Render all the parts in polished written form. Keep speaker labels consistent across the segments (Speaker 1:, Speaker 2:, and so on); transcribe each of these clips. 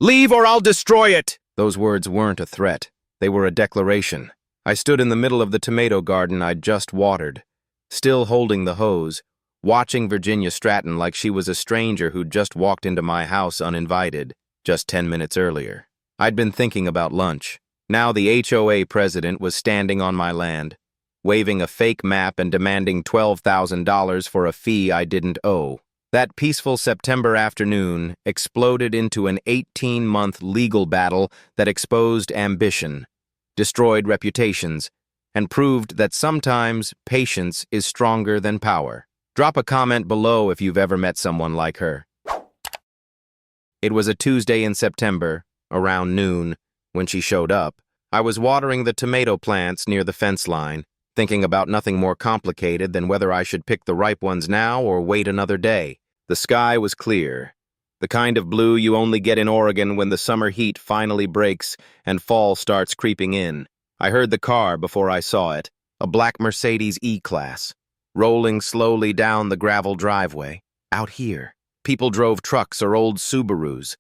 Speaker 1: Leave or I'll destroy it! Those words weren't a threat. They were a declaration. I stood in the middle of the tomato garden I'd just watered, still holding the hose, watching Virginia Stratton like she was a stranger who'd just walked into my house uninvited, just 10 minutes earlier. I'd been thinking about lunch. Now the HOA president was standing on my land, waving a fake map and demanding $12,000 for a fee I didn't owe. That peaceful September afternoon exploded into an 18-month legal battle that exposed ambition, destroyed reputations, and proved that sometimes patience is stronger than power. Drop a comment below if you've ever met someone like her. It was a Tuesday in September, around noon, when she showed up. I was watering the tomato plants near the fence line, thinking about nothing more complicated than whether I should pick the ripe ones now or wait another day. The sky was clear, the kind of blue you only get in Oregon when the summer heat finally breaks and fall starts creeping in. I heard the car before I saw it, a black Mercedes E-Class, rolling slowly down the gravel driveway. Out here, people drove trucks or old Subarus.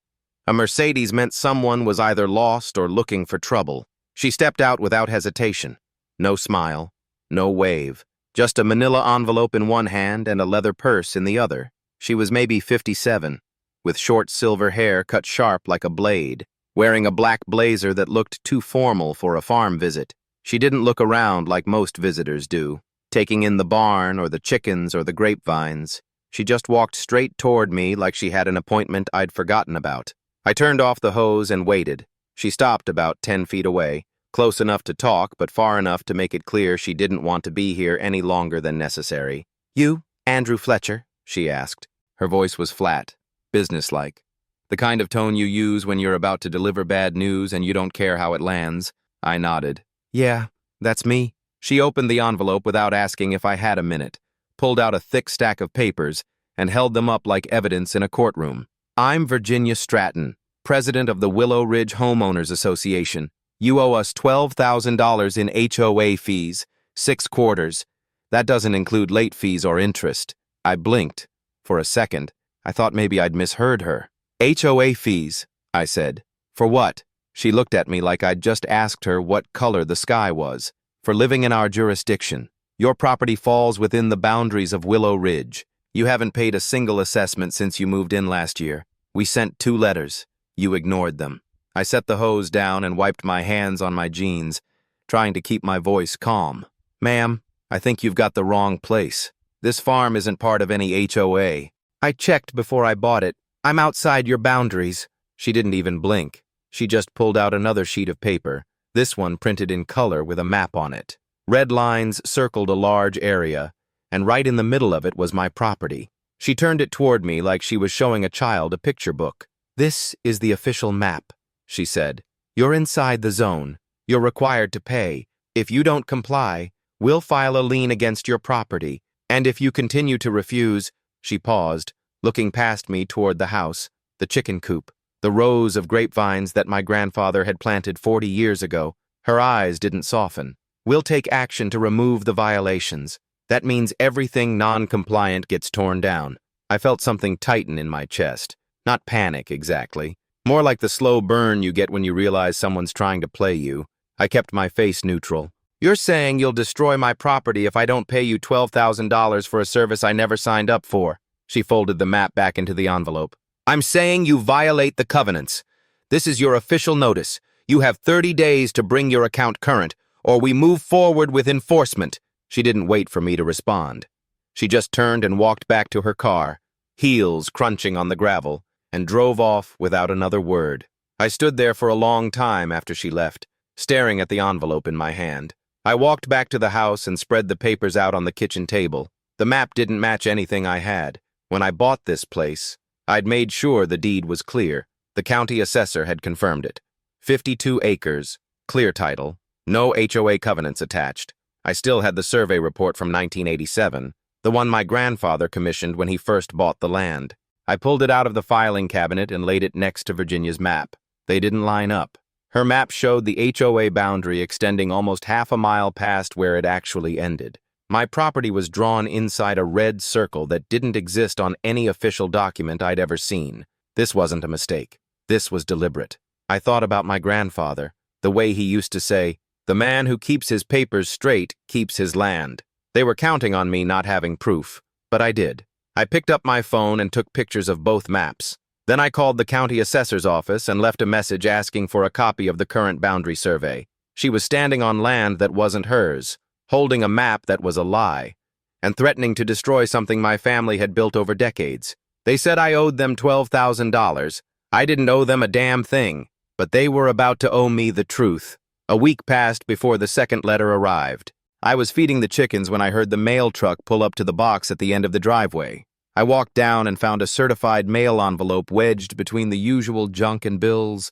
Speaker 1: A Mercedes meant someone was either lost or looking for trouble. She stepped out without hesitation. No smile, no wave, just a manila envelope in one hand and a leather purse in the other. She was maybe 57, with short silver hair cut sharp like a blade, wearing a black blazer that looked too formal for a farm visit. She didn't look around like most visitors do, taking in the barn or the chickens or the grapevines. She just walked straight toward me like she had an appointment I'd forgotten about. I turned off the hose and waited. She stopped about 10 feet away, close enough to talk but far enough to make it clear she didn't want to be here any longer than necessary. "You, Andrew Fletcher?" she asked. Her voice was flat, businesslike. The kind of tone you use when you're about to deliver bad news and you don't care how it lands. I nodded. "Yeah, that's me." She opened the envelope without asking if I had a minute, pulled out a thick stack of papers, and held them up like evidence in a courtroom. "I'm Virginia Stratton, president of the Willow Ridge Homeowners Association. You owe us $12,000 in HOA fees, 6 quarters. That doesn't include late fees or interest." I blinked. For a second, I thought maybe I'd misheard her. "HOA fees," I said. "For what?" She looked at me like I'd just asked her what color the sky was. "For living in our jurisdiction. Your property falls within the boundaries of Willow Ridge. You haven't paid a single assessment since you moved in last year. We sent 2 letters. You ignored them." I set the hose down and wiped my hands on my jeans, trying to keep my voice calm. "Ma'am, I think you've got the wrong place. This farm isn't part of any HOA. I checked before I bought it. I'm outside your boundaries." She didn't even blink. She just pulled out another sheet of paper, this one printed in color with a map on it. Red lines circled a large area, and right in the middle of it was my property. She turned it toward me like she was showing a child a picture book. "This is the official map," she said. "You're inside the zone. You're required to pay. If you don't comply, we'll file a lien against your property. And if you continue to refuse—" She paused, looking past me toward the house, the chicken coop, the rows of grapevines that my grandfather had planted 40 years ago. Her eyes didn't soften. "We'll take action to remove the violations. That means everything non-compliant gets torn down." I felt something tighten in my chest. Not panic, exactly. More like the slow burn you get when you realize someone's trying to play you. I kept my face neutral. "You're saying you'll destroy my property if I don't pay you $12,000 for a service I never signed up for." She folded the map back into the envelope. "I'm saying you violate the covenants. This is your official notice. You have 30 days to bring your account current, or we move forward with enforcement." She didn't wait for me to respond. She just turned and walked back to her car, heels crunching on the gravel, and drove off without another word. I stood there for a long time after she left, staring at the envelope in my hand. I walked back to the house and spread the papers out on the kitchen table. The map didn't match anything I had. When I bought this place, I'd made sure the deed was clear. The county assessor had confirmed it. 52 acres, clear title, no HOA covenants attached. I still had the survey report from 1987, the one my grandfather commissioned when he first bought the land. I pulled it out of the filing cabinet and laid it next to Virginia's map. They didn't line up. Her map showed the HOA boundary extending almost half a mile past where it actually ended. My property was drawn inside a red circle that didn't exist on any official document I'd ever seen. This wasn't a mistake. This was deliberate. I thought about my grandfather, the way he used to say, "The man who keeps his papers straight keeps his land." They were counting on me not having proof, but I did. I picked up my phone and took pictures of both maps. Then I called the county assessor's office and left a message asking for a copy of the current boundary survey. She was standing on land that wasn't hers, holding a map that was a lie, and threatening to destroy something my family had built over decades. They said I owed them $12,000. I didn't owe them a damn thing, but they were about to owe me the truth. A week passed before the second letter arrived. I was feeding the chickens when I heard the mail truck pull up to the box at the end of the driveway. I walked down and found a certified mail envelope wedged between the usual junk and bills.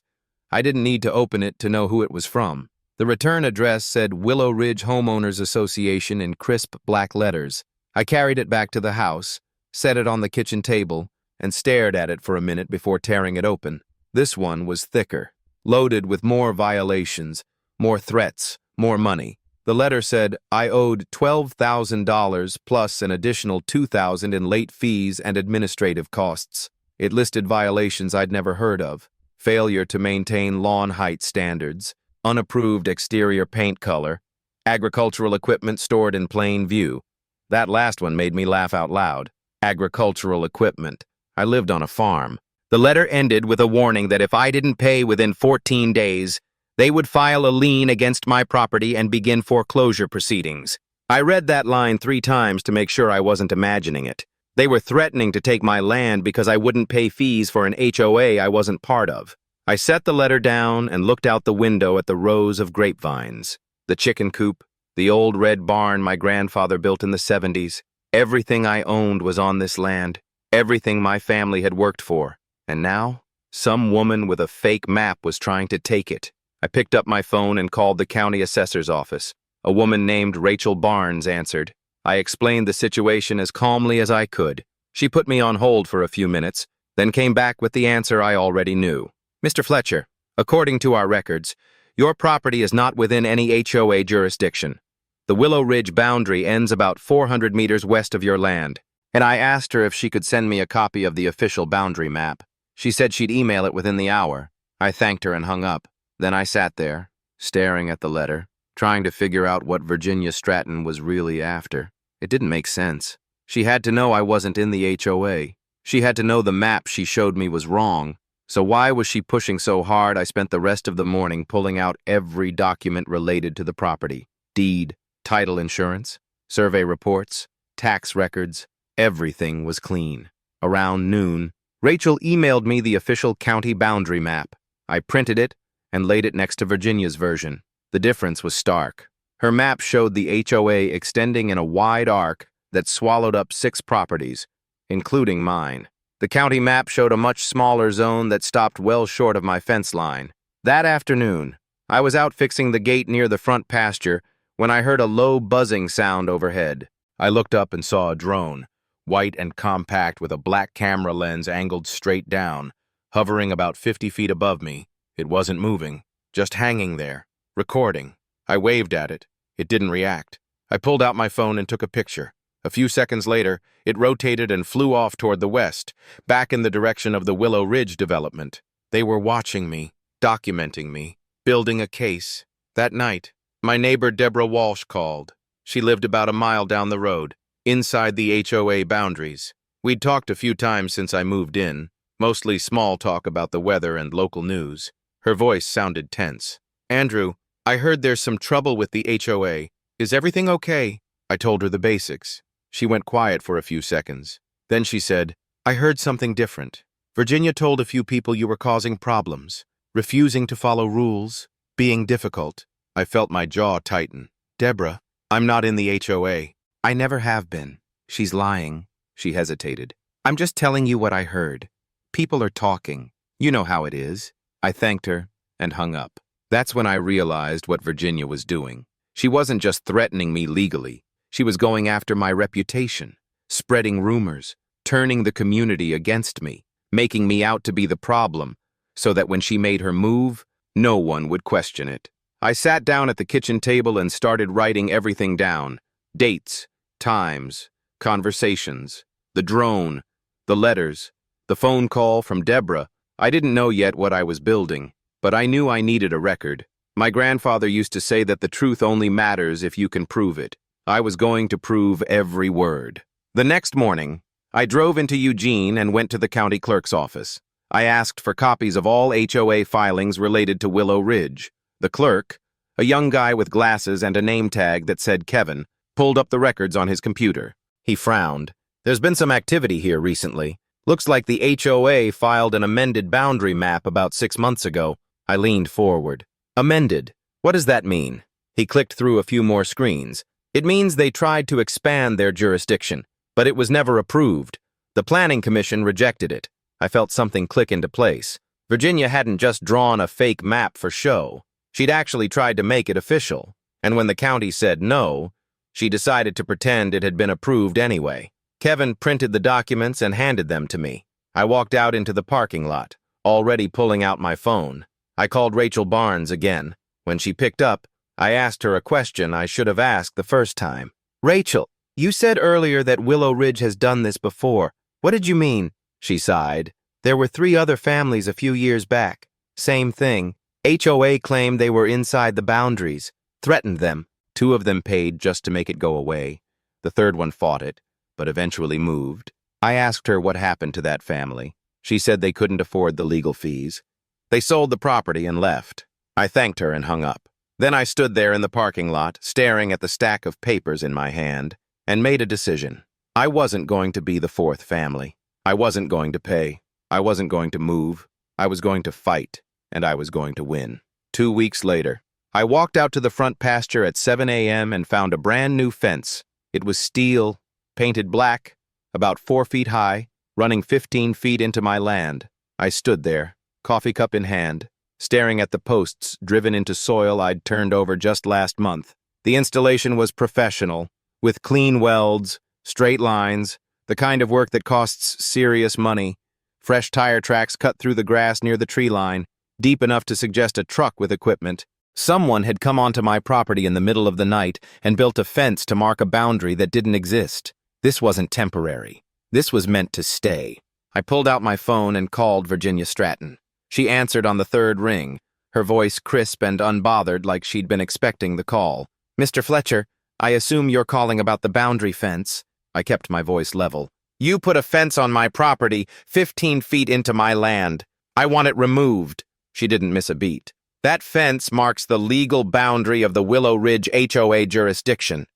Speaker 1: I didn't need to open it to know who it was from. The return address said Willow Ridge Homeowners Association in crisp black letters. I carried it back to the house, set it on the kitchen table, and stared at it for a minute before tearing it open. This one was thicker, loaded with more violations, more threats, more money. The letter said I owed $12,000 plus an additional $2,000 in late fees and administrative costs. It listed violations I'd never heard of: failure to maintain lawn height standards, unapproved exterior paint color, agricultural equipment stored in plain view. That last one made me laugh out loud. Agricultural equipment. I lived on a farm. The letter ended with a warning that if I didn't pay within 14 days, they would file a lien against my property and begin foreclosure proceedings. I read that line 3 times to make sure I wasn't imagining it. They were threatening to take my land because I wouldn't pay fees for an HOA I wasn't part of. I set the letter down and looked out the window at the rows of grapevines, the chicken coop, the old red barn my grandfather built in the 70s. Everything I owned was on this land, everything my family had worked for. And now, some woman with a fake map was trying to take it. I picked up my phone and called the county assessor's office. A woman named Rachel Barnes answered. I explained the situation as calmly as I could. She put me on hold for a few minutes, then came back with the answer I already knew. Mr. Fletcher, according to our records, your property is not within any HOA jurisdiction. The Willow Ridge boundary ends about 400 meters west of your land, and I asked her if she could send me a copy of the official boundary map. She said she'd email it within the hour. I thanked her and hung up. Then I sat there, staring at the letter, trying to figure out what Virginia Stratton was really after. It didn't make sense. She had to know I wasn't in the HOA. She had to know the map she showed me was wrong. So why was she pushing so hard? I spent the rest of the morning pulling out every document related to the property. Deed, title insurance, survey reports, tax records. Everything was clean. Around noon, Rachel emailed me the official county boundary map. I printed it and laid it next to Virginia's version. The difference was stark. Her map showed the HOA extending in a wide arc that swallowed up 6 properties, including mine. The county map showed a much smaller zone that stopped well short of my fence line. That afternoon, I was out fixing the gate near the front pasture when I heard a low buzzing sound overhead. I looked up and saw a drone, white and compact with a black camera lens angled straight down, hovering about 50 feet above me. It wasn't moving, just hanging there, recording. I waved at it. It didn't react. I pulled out my phone and took a picture. A few seconds later, it rotated and flew off toward the west, back in the direction of the Willow Ridge development. They were watching me, documenting me, building a case. That night, my neighbor Deborah Walsh called. She lived about a mile down the road, inside the HOA boundaries. We'd talked a few times since I moved in, mostly small talk about the weather and local news. Her voice sounded tense. "Andrew, I heard there's some trouble with the HOA. Is everything okay?" I told her the basics. She went quiet for a few seconds. Then she said, "I heard something different. Virginia told a few people you were causing problems, refusing to follow rules, being difficult." I felt my jaw tighten. "Deborah, I'm not in the HOA. I never have been." "She's lying." She hesitated. "I'm just telling you what I heard. People are talking. You know how it is." I thanked her and hung up. That's when I realized what Virginia was doing. She wasn't just threatening me legally. She was going after my reputation, spreading rumors, turning the community against me, making me out to be the problem, so that when she made her move, no one would question it. I sat down at the kitchen table and started writing everything down. Dates, times, conversations, the drone, the letters, the phone call from Deborah, I didn't know yet what I was building, but I knew I needed a record. My grandfather used to say that the truth only matters if you can prove it. I was going to prove every word. The next morning, I drove into Eugene and went to the county clerk's office. I asked for copies of all HOA filings related to Willow Ridge. The clerk, a young guy with glasses and a name tag that said Kevin, pulled up the records on his computer. He frowned. There's been some activity here recently. Looks like the HOA filed an amended boundary map about 6 months ago. I leaned forward. Amended? What does that mean? He clicked through a few more screens. It means they tried to expand their jurisdiction, but it was never approved. The Planning Commission rejected it. I felt something click into place. Virginia hadn't just drawn a fake map for show. She'd actually tried to make it official. And when the county said no, she decided to pretend it had been approved anyway. Kevin printed the documents and handed them to me. I walked out into the parking lot, already pulling out my phone. I called Rachel Barnes again. When she picked up, I asked her a question I should have asked the first time. Rachel, you said earlier that Willow Ridge has done this before. What did you mean? She sighed. There were 3 other families a few years back. Same thing. HOA claimed they were inside the boundaries, threatened them. 2 of them paid just to make it go away. The third one fought it, but eventually moved. I asked her what happened to that family. She said they couldn't afford the legal fees. They sold the property and left. I thanked her and hung up. Then I stood there in the parking lot, staring at the stack of papers in my hand, and made a decision. I wasn't going to be the 4th family. I wasn't going to pay. I wasn't going to move. I was going to fight, and I was going to win. 2 weeks later, I walked out to the front pasture at 7 a.m. and found a brand new fence. It was steel, painted black, about 4 feet high, running 15 feet into my land. I stood there, coffee cup in hand, staring at the posts driven into soil I'd turned over just last month. The installation was professional, with clean welds, straight lines, the kind of work that costs serious money. Fresh tire tracks cut through the grass near the tree line, deep enough to suggest a truck with equipment. Someone had come onto my property in the middle of the night and built a fence to mark a boundary that didn't exist. This wasn't temporary. This was meant to stay. I pulled out my phone and called Virginia Stratton. She answered on the 3rd ring, her voice crisp and unbothered like she'd been expecting the call. Mr. Fletcher, I assume you're calling about the boundary fence. I kept my voice level. You put a fence on my property 15 feet into my land. I want it removed. She didn't miss a beat. That fence marks the legal boundary of the Willow Ridge HOA jurisdiction.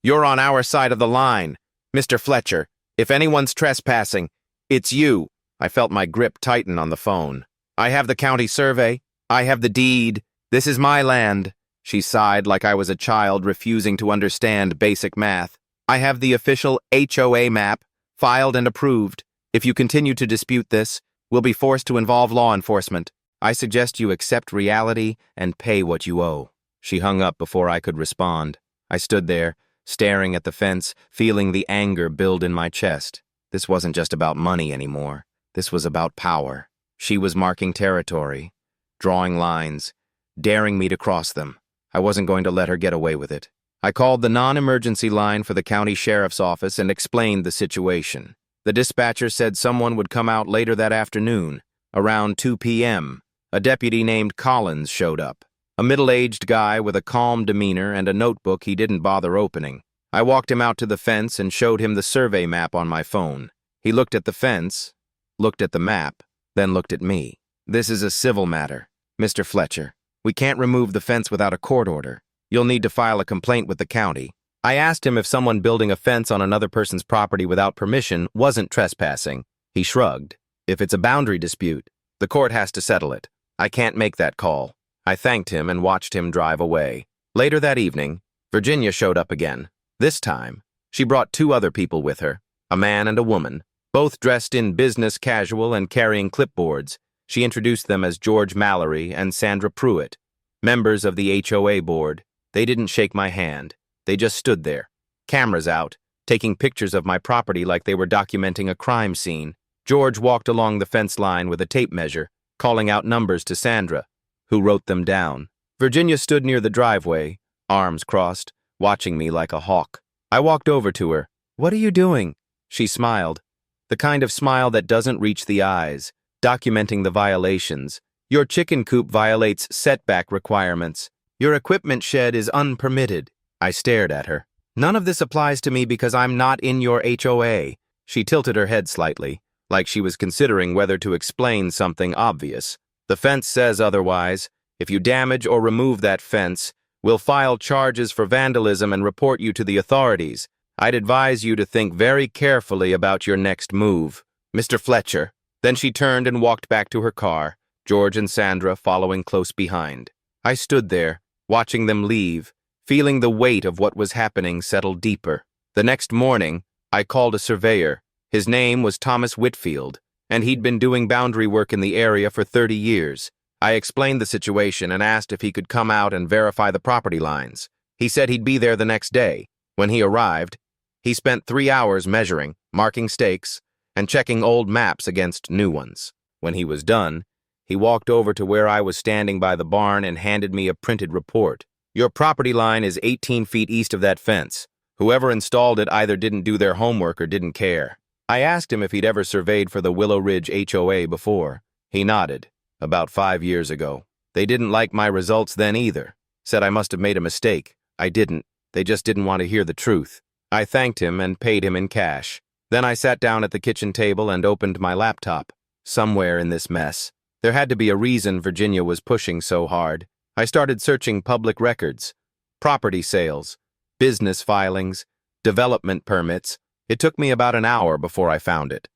Speaker 1: You're on our side of the line. Mr. Fletcher, if anyone's trespassing, it's you. I felt my grip tighten on the phone. I have the county survey. I have the deed. This is my land. She sighed like I was a child refusing to understand basic math. I have the official HOA map, filed and approved. If you continue to dispute this, we'll be forced to involve law enforcement. I suggest you accept reality and pay what you owe. She hung up before I could respond. I stood there, staring at the fence, feeling the anger build in my chest. This wasn't just about money anymore. This was about power. She was marking territory, drawing lines, daring me to cross them. I wasn't going to let her get away with it. I called the non-emergency line for the county sheriff's office and explained the situation. The dispatcher said someone would come out later that afternoon, around 2 p.m. A deputy named Collins showed up, a middle-aged guy with a calm demeanor and a notebook he didn't bother opening. I walked him out to the fence and showed him the survey map on my phone. He looked at the fence, looked at the map, then looked at me. This is a civil matter, Mr. Fletcher. We can't remove the fence without a court order. You'll need to file a complaint with the county. I asked him if someone building a fence on another person's property without permission wasn't trespassing. He shrugged. If it's a boundary dispute, the court has to settle it. I can't make that call. I thanked him and watched him drive away. Later that evening, Virginia showed up again. This time, she brought 2 other people with her, a man and a woman, both dressed in business casual and carrying clipboards. She introduced them as George Mallory and Sandra Pruitt, members of the HOA board. They didn't shake my hand. They just stood there, cameras out, taking pictures of my property like they were documenting a crime scene. George walked along the fence line with a tape measure, calling out numbers to Sandra, who wrote them down. Virginia stood near the driveway, arms crossed, watching me like a hawk. I walked over to her. What are you doing? She smiled, the kind of smile that doesn't reach the eyes, documenting the violations. Your chicken coop violates setback requirements. Your equipment shed is unpermitted. I stared at her. None of this applies to me because I'm not in your HOA. She tilted her head slightly, like she was considering whether to explain something obvious. The fence says otherwise. If you damage or remove that fence, we'll file charges for vandalism and report you to the authorities. I'd advise you to think very carefully about your next move. Mr. Fletcher. Then she turned and walked back to her car, George and Sandra following close behind. I stood there, watching them leave, feeling the weight of what was happening settle deeper. The next morning, I called a surveyor. His name was Thomas Whitfield, and he'd been doing boundary work in the area for 30 years. I explained the situation and asked if he could come out and verify the property lines. He said he'd be there the next day. When he arrived, he spent 3 hours measuring, marking stakes, and checking old maps against new ones. When he was done, he walked over to where I was standing by the barn and handed me a printed report. Your property line is 18 feet east of that fence. Whoever installed it either didn't do their homework or didn't care. I asked him if he'd ever surveyed for the Willow Ridge HOA before. He nodded. About 5 years ago. They didn't like my results then either. Said I must have made a mistake. I didn't. They just didn't want to hear the truth. I thanked him and paid him in cash. Then I sat down at the kitchen table and opened my laptop. Somewhere in this mess, there had to be a reason Virginia was pushing so hard. I started searching public records, property sales, business filings, development permits. It took me about an hour before I found it.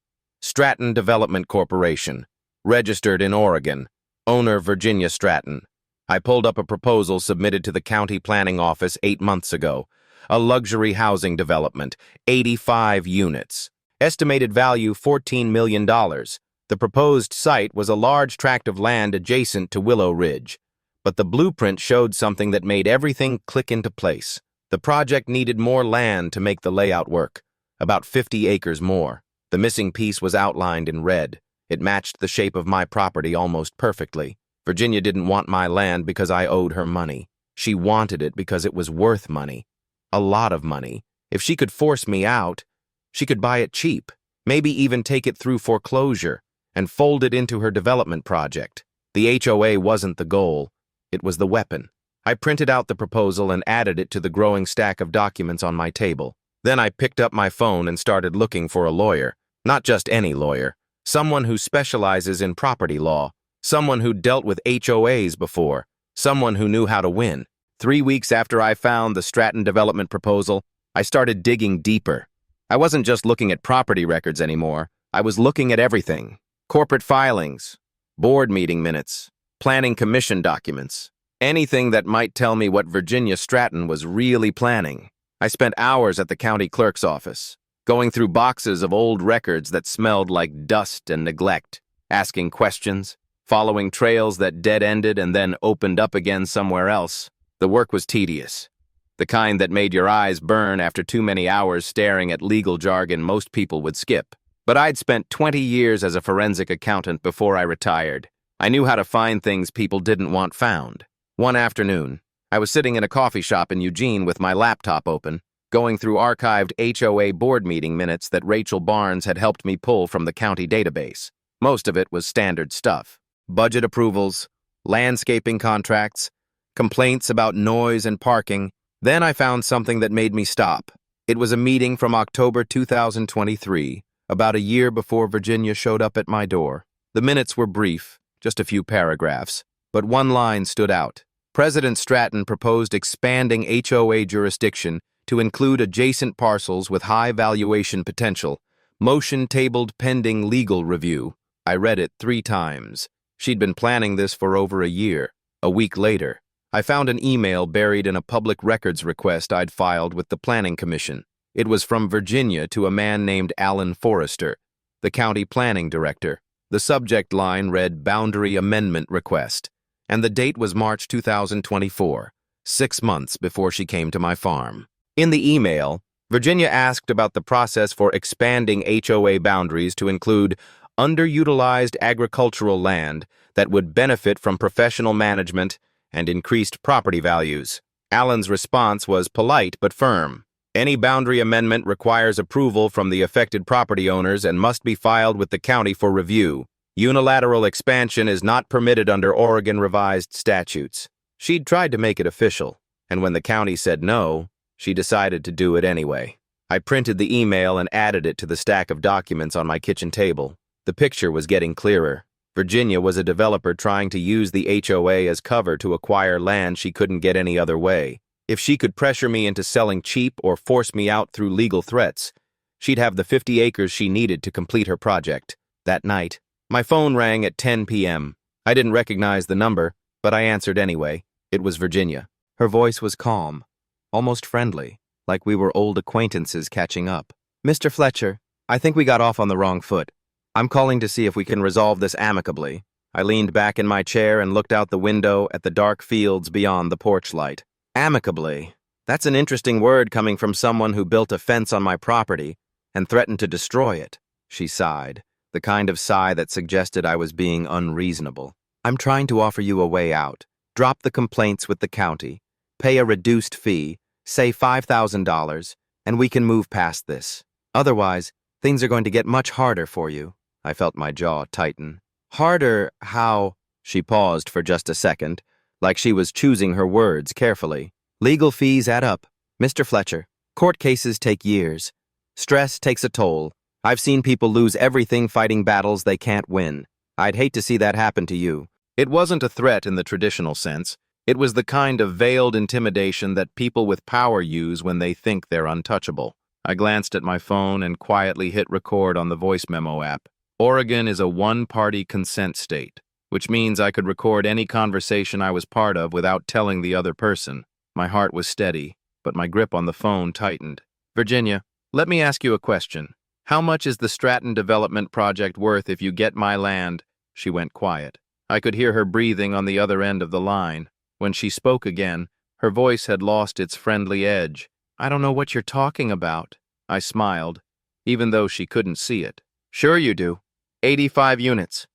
Speaker 1: Stratton Development Corporation. Registered in Oregon. Owner Virginia Stratton. I pulled up a proposal submitted to the county planning office 8 months ago. A luxury housing development, 85 units. Estimated value $14 million. The proposed site was a large tract of land adjacent to Willow Ridge. But the blueprint showed something that made everything click into place. The project needed more land to make the layout work. About 50 acres more. The missing piece was outlined in red. It matched the shape of my property almost perfectly. Virginia didn't want my land because I owed her money. She wanted it because it was worth money. A lot of money. If she could force me out, she could buy it cheap, maybe even take it through foreclosure, and fold it into her development project. The HOA wasn't the goal. It was the weapon. I printed out the proposal and added it to the growing stack of documents on my table. Then I picked up my phone and started looking for a lawyer. Not just any lawyer. Someone who specializes in property law. Someone who dealt with HOAs before. Someone who knew how to win. 3 weeks after I found the Stratton development proposal, I started digging deeper. I wasn't just looking at property records anymore. I was looking at everything. Corporate filings, board meeting minutes, planning commission documents. Anything that might tell me what Virginia Stratton was really planning. I spent hours at the county clerk's office, going through boxes of old records that smelled like dust and neglect, asking questions, following trails that dead-ended and then opened up again somewhere else. The work was tedious, the kind that made your eyes burn after too many hours staring at legal jargon most people would skip. But I'd spent 20 years as a forensic accountant before I retired. I knew how to find things people didn't want found. One afternoon, I was sitting in a coffee shop in Eugene with my laptop open, going through archived HOA board meeting minutes that Rachel Barnes had helped me pull from the county database. Most of it was standard stuff. Budget approvals, landscaping contracts, complaints about noise and parking. Then I found something that made me stop. It was a meeting from October 2023, about a year before Virginia showed up at my door. The minutes were brief, just a few paragraphs, but one line stood out. President Stratton proposed expanding HOA jurisdiction to include adjacent parcels with high valuation potential. Motion tabled pending legal review. I read it 3 times. She'd been planning this for over a year. A week later, I found an email buried in a public records request I'd filed with the Planning Commission. It was from Virginia to a man named Alan Forrester, the county planning director. The subject line read Boundary Amendment Request, and the date was March 2024, 6 months before she came to my farm. In the email, Virginia asked about the process for expanding HOA boundaries to include underutilized agricultural land that would benefit from professional management and increased property values. Alan's response was polite but firm. Any boundary amendment requires approval from the affected property owners and must be filed with the county for review. Unilateral expansion is not permitted under Oregon revised statutes. She'd tried to make it official, and when the county said no, she decided to do it anyway. I printed the email and added it to the stack of documents on my kitchen table. The picture was getting clearer. Virginia was a developer trying to use the HOA as cover to acquire land she couldn't get any other way. If she could pressure me into selling cheap or force me out through legal threats, she'd have the 50 acres she needed to complete her project. That night, my phone rang at 10 p.m. I didn't recognize the number, but I answered anyway. It was Virginia. Her voice was calm, almost friendly, like we were old acquaintances catching up. "Mr. Fletcher, I think we got off on the wrong foot. I'm calling to see if we can resolve this amicably." I leaned back in my chair and looked out the window at the dark fields beyond the porch light. Amicably. That's an interesting word coming from someone who built a fence on my property and threatened to destroy it. She sighed, the kind of sigh that suggested I was being unreasonable. "I'm trying to offer you a way out. Drop the complaints with the county, pay a reduced fee, say $5,000, and we can move past this. Otherwise, things are going to get much harder for you." I felt my jaw tighten. "Harder how?" She paused for just a second, like she was choosing her words carefully. "Legal fees add up. Mr. Fletcher, court cases take years. Stress takes a toll. I've seen people lose everything fighting battles they can't win. I'd hate to see that happen to you." It wasn't a threat in the traditional sense. It was the kind of veiled intimidation that people with power use when they think they're untouchable. I glanced at my phone and quietly hit record on the voice memo app. Oregon is a one-party consent state, which means I could record any conversation I was part of without telling the other person. My heart was steady, but my grip on the phone tightened. "Virginia, let me ask you a question. How much is the Stratton development project worth if you get my land?" She went quiet. I could hear her breathing on the other end of the line. When she spoke again, her voice had lost its friendly edge. "I don't know what you're talking about." I smiled, even though she couldn't see it. "Sure you do. 85 units.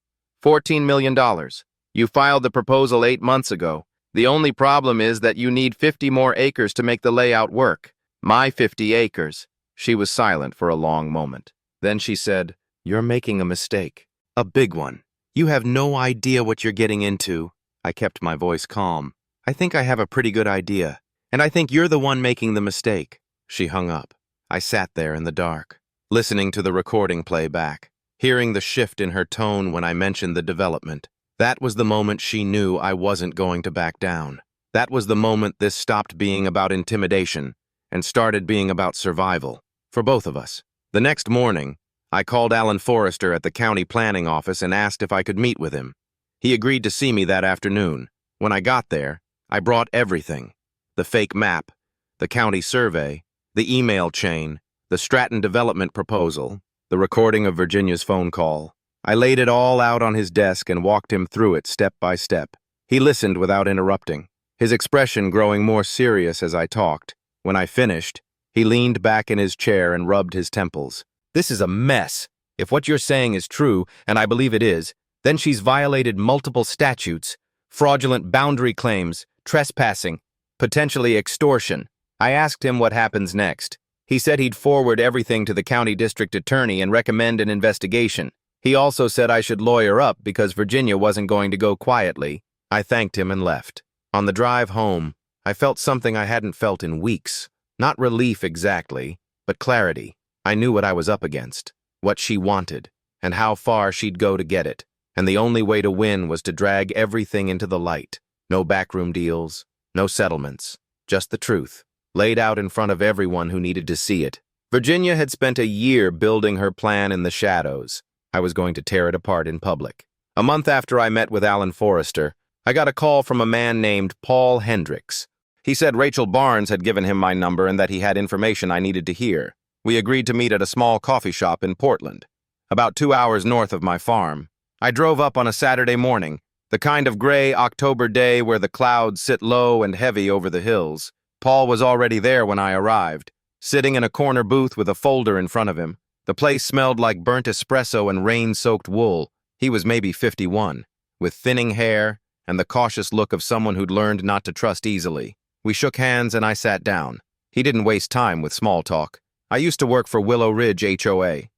Speaker 1: $14 million. You filed the proposal 8 months ago. The only problem is that you need 50 more acres to make the layout work. My 50 acres. She was silent for a long moment. Then she said, "You're making a mistake. A big one. You have no idea what you're getting into." I kept my voice calm. "I think I have a pretty good idea, and I think you're the one making the mistake." She hung up. I sat there in the dark, listening to the recording play back, hearing the shift in her tone when I mentioned the development. That was the moment she knew I wasn't going to back down. That was the moment this stopped being about intimidation and started being about survival, for both of us. The next morning, I called Alan Forrester at the county planning office and asked if I could meet with him. He agreed to see me that afternoon. When I got there, I brought everything: the fake map, the county survey, the email chain, the Stratton development proposal, the recording of Virginia's phone call. I laid it all out on his desk and walked him through it step by step. He listened without interrupting, his expression growing more serious as I talked. When I finished, he leaned back in his chair and rubbed his temples. "This is a mess. If what you're saying is true, and I believe it is, then she's violated multiple statutes, fraudulent boundary claims, trespassing, potentially extortion." I asked him what happens next. He said he'd forward everything to the county district attorney and recommend an investigation. He also said I should lawyer up because Virginia wasn't going to go quietly. I thanked him and left. On the drive home, I felt something I hadn't felt in weeks. Not relief exactly, but clarity. I knew what I was up against, what she wanted, and how far she'd go to get it. And the only way to win was to drag everything into the light. No backroom deals, no settlements, just the truth, laid out in front of everyone who needed to see it. Virginia had spent a year building her plan in the shadows. I was going to tear it apart in public. A month after I met with Alan Forrester, I got a call from a man named Paul Hendricks. He said Rachel Barnes had given him my number and that he had information I needed to hear. We agreed to meet at a small coffee shop in Portland, about 2 hours north of my farm. I drove up on a Saturday morning, the kind of gray October day where the clouds sit low and heavy over the hills. Paul was already there when I arrived, sitting in a corner booth with a folder in front of him. The place smelled like burnt espresso and rain-soaked wool. He was maybe 51, with thinning hair and the cautious look of someone who'd learned not to trust easily. We shook hands and I sat down. He didn't waste time with small talk. "I used to work for Willow Ridge HOA.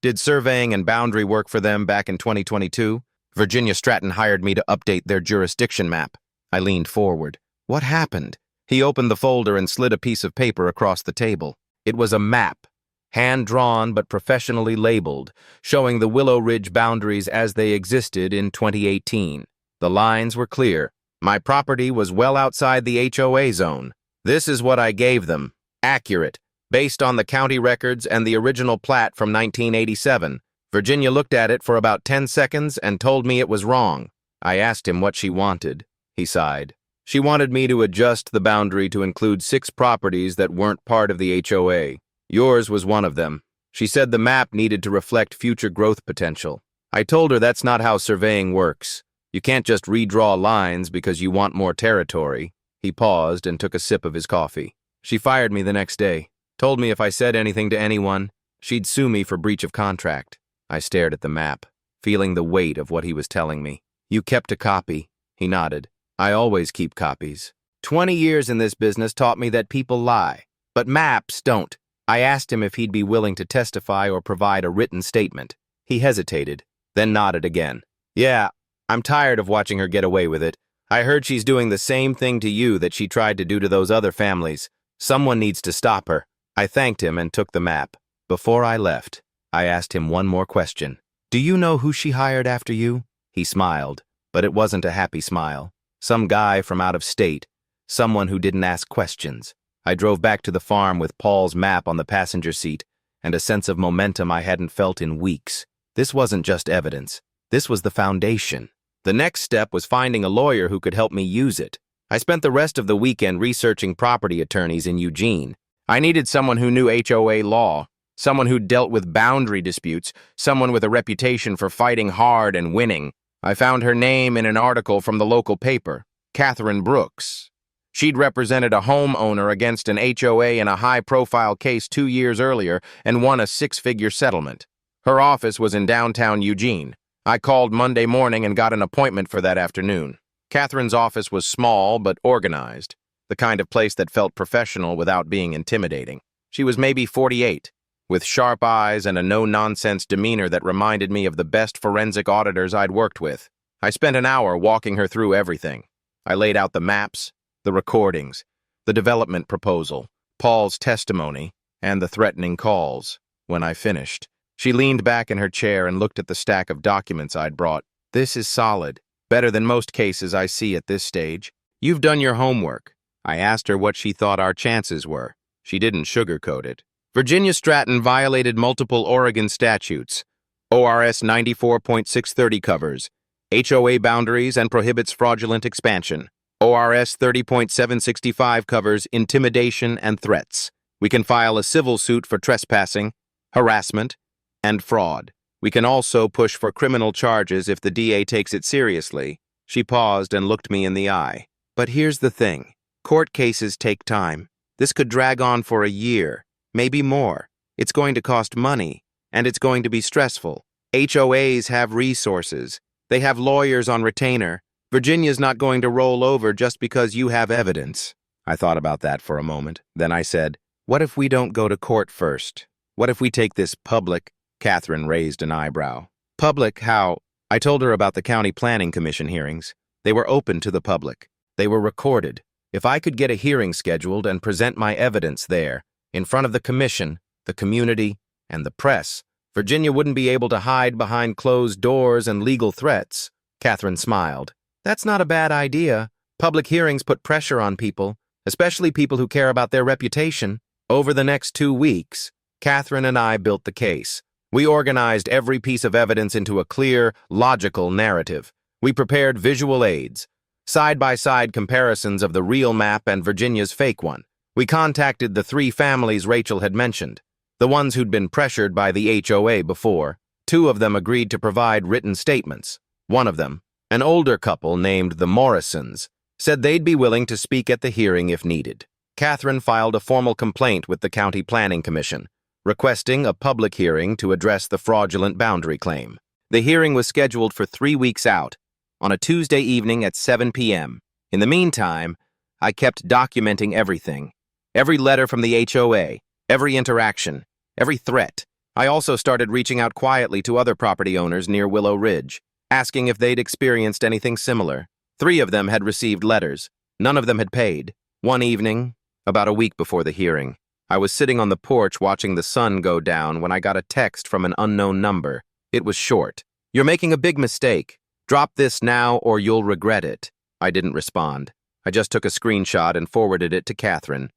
Speaker 1: Did surveying and boundary work for them back in 2022? Virginia Stratton hired me to update their jurisdiction map. I leaned forward. What happened? He opened the folder and slid a piece of paper across the table. It was a map, hand-drawn but professionally labeled, showing the Willow Ridge boundaries as they existed in 2018. The lines were clear. My property was well outside the HOA zone. This is what I gave them. Accurate, based on the county records and the original plat from 1987. Virginia looked at it for about 10 seconds and told me it was wrong. I asked him what she wanted. He sighed. She wanted me to adjust the boundary to include 6 properties that weren't part of the HOA. Yours was one of them. She said the map needed to reflect future growth potential. I told her that's not how surveying works. You can't just redraw lines because you want more territory. He paused and took a sip of his coffee. She fired me the next day. Told me if I said anything to anyone, she'd sue me for breach of contract. I stared at the map, feeling the weight of what he was telling me. You kept a copy. He nodded. I always keep copies. 20 years in this business taught me that people lie, but maps don't. I asked him if he'd be willing to testify or provide a written statement. He hesitated, then nodded again. Yeah, I'm tired of watching her get away with it. I heard she's doing the same thing to you that she tried to do to those other families. Someone needs to stop her. I thanked him and took the map. Before I left, I asked him one more question. Do you know who she hired after you? He smiled, but it wasn't a happy smile. Some guy from out of state, someone who didn't ask questions. I drove back to the farm with Paul's map on the passenger seat and a sense of momentum I hadn't felt in weeks. This wasn't just evidence. This was the foundation. The next step was finding a lawyer who could help me use it. I spent the rest of the weekend researching property attorneys in Eugene. I needed someone who knew HOA law, someone who dealt with boundary disputes, someone with a reputation for fighting hard and winning. I found her name in an article from the local paper, Catherine Brooks. She'd represented a homeowner against an HOA in a high-profile case 2 years earlier and won a 6-figure settlement. Her office was in downtown Eugene. I called Monday morning and got an appointment for that afternoon. Catherine's office was small but organized, the kind of place that felt professional without being intimidating. She was maybe 48, with sharp eyes and a no-nonsense demeanor that reminded me of the best forensic auditors I'd worked with. I spent an hour walking her through everything. I laid out the maps, the recordings, the development proposal, Paul's testimony, and the threatening calls. When I finished, she leaned back in her chair and looked at the stack of documents I'd brought. This is solid, better than most cases I see at this stage. You've done your homework. I asked her what she thought our chances were. She didn't sugarcoat it. Virginia Stratton violated multiple Oregon statutes. ORS 94.630 covers HOA boundaries and prohibits fraudulent expansion. ORS 30.765 covers intimidation and threats. We can file a civil suit for trespassing, harassment, and fraud. We can also push for criminal charges if the DA takes it seriously. She paused and looked me in the eye. But here's the thing. Court cases take time. This could drag on for a year. Maybe more. It's going to cost money, and it's going to be stressful. HOAs have resources. They have lawyers on retainer. Virginia's not going to roll over just because you have evidence. I thought about that for a moment. Then I said, what if we don't go to court first? What if we take this public? Catherine raised an eyebrow. Public how? I told her about the County Planning Commission hearings. They were open to the public. They were recorded. If I could get a hearing scheduled and present my evidence there, in front of the commission, the community, and the press, Virginia wouldn't be able to hide behind closed doors and legal threats. Catherine smiled. That's not a bad idea. Public hearings put pressure on people, especially people who care about their reputation. Over the next 2 weeks, Catherine and I built the case. We organized every piece of evidence into a clear, logical narrative. We prepared visual aids, side-by-side comparisons of the real map and Virginia's fake one. We contacted the 3 families Rachel had mentioned, the ones who'd been pressured by the HOA before. 2 of them agreed to provide written statements. One of them, an older couple named the Morrisons, said they'd be willing to speak at the hearing if needed. Catherine filed a formal complaint with the County Planning Commission, requesting a public hearing to address the fraudulent boundary claim. The hearing was scheduled for 3 weeks out, on a Tuesday evening at 7 p.m. In the meantime, I kept documenting everything. Every letter from the HOA, every interaction, every threat. I also started reaching out quietly to other property owners near Willow Ridge, asking if they'd experienced anything similar. 3 of them had received letters. None of them had paid. One evening, about a week before the hearing, I was sitting on the porch watching the sun go down when I got a text from an unknown number. It was short. "You're making a big mistake. Drop this now or you'll regret it." I didn't respond. I just took a screenshot and forwarded it to Catherine.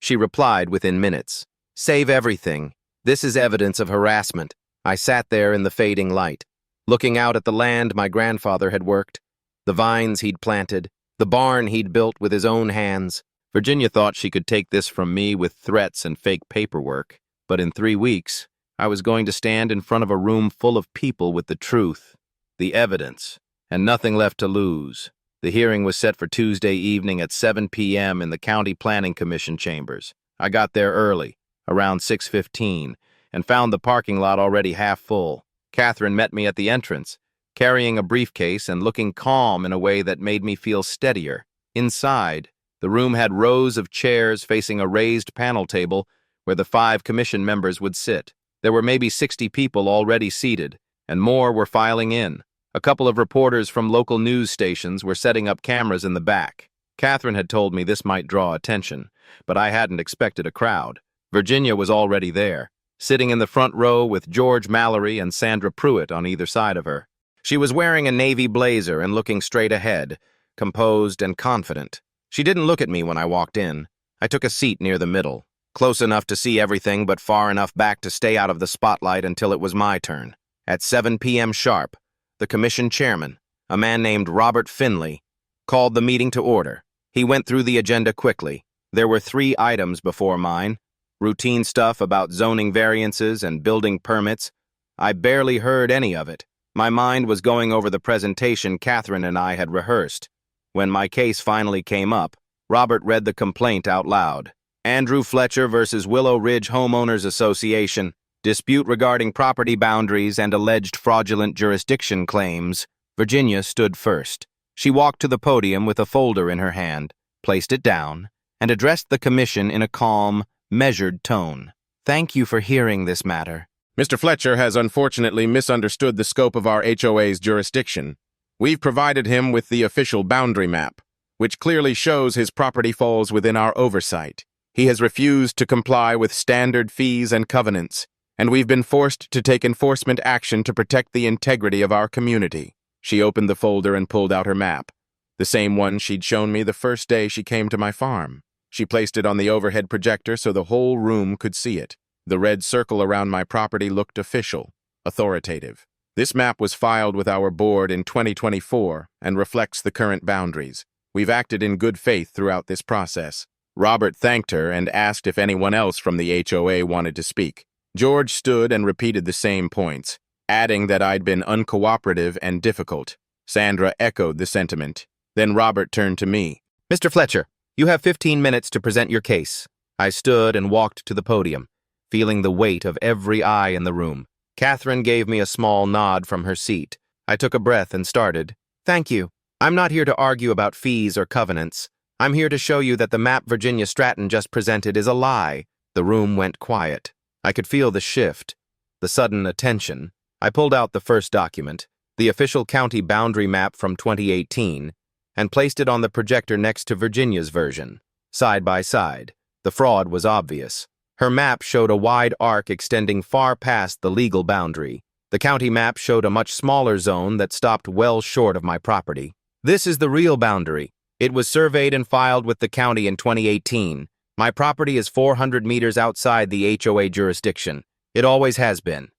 Speaker 1: She replied within minutes. "Save everything. This is evidence of harassment." I sat there in the fading light, looking out at the land my grandfather had worked, the vines he'd planted, the barn he'd built with his own hands. Virginia thought she could take this from me with threats and fake paperwork, but in 3 weeks, I was going to stand in front of a room full of people with the truth, the evidence, and nothing left to lose. The hearing was set for Tuesday evening at 7 p.m. in the County Planning Commission chambers. I got there early, around 6:15, and found the parking lot already half full. Catherine met me at the entrance, carrying a briefcase and looking calm in a way that made me feel steadier. Inside, the room had rows of chairs facing a raised panel table where the 5 commission members would sit. There were maybe 60 people already seated, and more were filing in. A couple of reporters from local news stations were setting up cameras in the back. Catherine had told me this might draw attention, but I hadn't expected a crowd. Virginia was already there, sitting in the front row with George Mallory and Sandra Pruitt on either side of her. She was wearing a navy blazer and looking straight ahead, composed and confident. She didn't look at me when I walked in. I took a seat near the middle, close enough to see everything but far enough back to stay out of the spotlight until it was my turn. At 7 p.m. sharp, the commission chairman, a man named Robert Finley, called the meeting to order. He went through the agenda quickly. There were 3 items before mine. Routine stuff about zoning variances and building permits. I barely heard any of it. My mind was going over the presentation Catherine and I had rehearsed. When my case finally came up, Robert read the complaint out loud. Andrew Fletcher versus Willow Ridge Homeowners Association. Dispute regarding property boundaries and alleged fraudulent jurisdiction claims. Virginia stood first. She walked to the podium with a folder in her hand, placed it down, and addressed the commission in a calm, measured tone. "Thank you for hearing this matter.
Speaker 2: Mr. Fletcher has unfortunately misunderstood the scope of our HOA's jurisdiction. We've provided him with the official boundary map, which clearly shows his property falls within our oversight. He has refused to comply with standard fees and covenants, and we've been forced to take enforcement action to protect the integrity of our community." She opened the folder and pulled out her map, the same one she'd shown me the first day she came to my farm. She placed it on the overhead projector so the whole room could see it. The red circle around my property looked official, authoritative. This map was filed with our board in 2024 and reflects the current boundaries. We've acted in good faith throughout this process. Robert thanked her and asked if anyone else from the HOA wanted to speak. George stood and repeated the same points, adding that I'd been uncooperative and difficult. Sandra echoed the sentiment. Then Robert turned to me.
Speaker 1: "Mr. Fletcher, you have 15 minutes to present your case." I stood and walked to the podium, feeling the weight of every eye in the room. Catherine gave me a small nod from her seat. I took a breath and started. "Thank you. I'm not here to argue about fees or covenants. I'm here to show you that the map Virginia Stratton just presented is a lie." The room went quiet. I could feel the shift, the sudden attention. I pulled out the first document, the official county boundary map from 2018, and placed it on the projector next to Virginia's version. Side by side, the fraud was obvious. Her map showed a wide arc extending far past the legal boundary. The county map showed a much smaller zone that stopped well short of my property. "This is the real boundary. It was surveyed and filed with the county in 2018. My property is 400 meters outside the HOA jurisdiction. It always has been."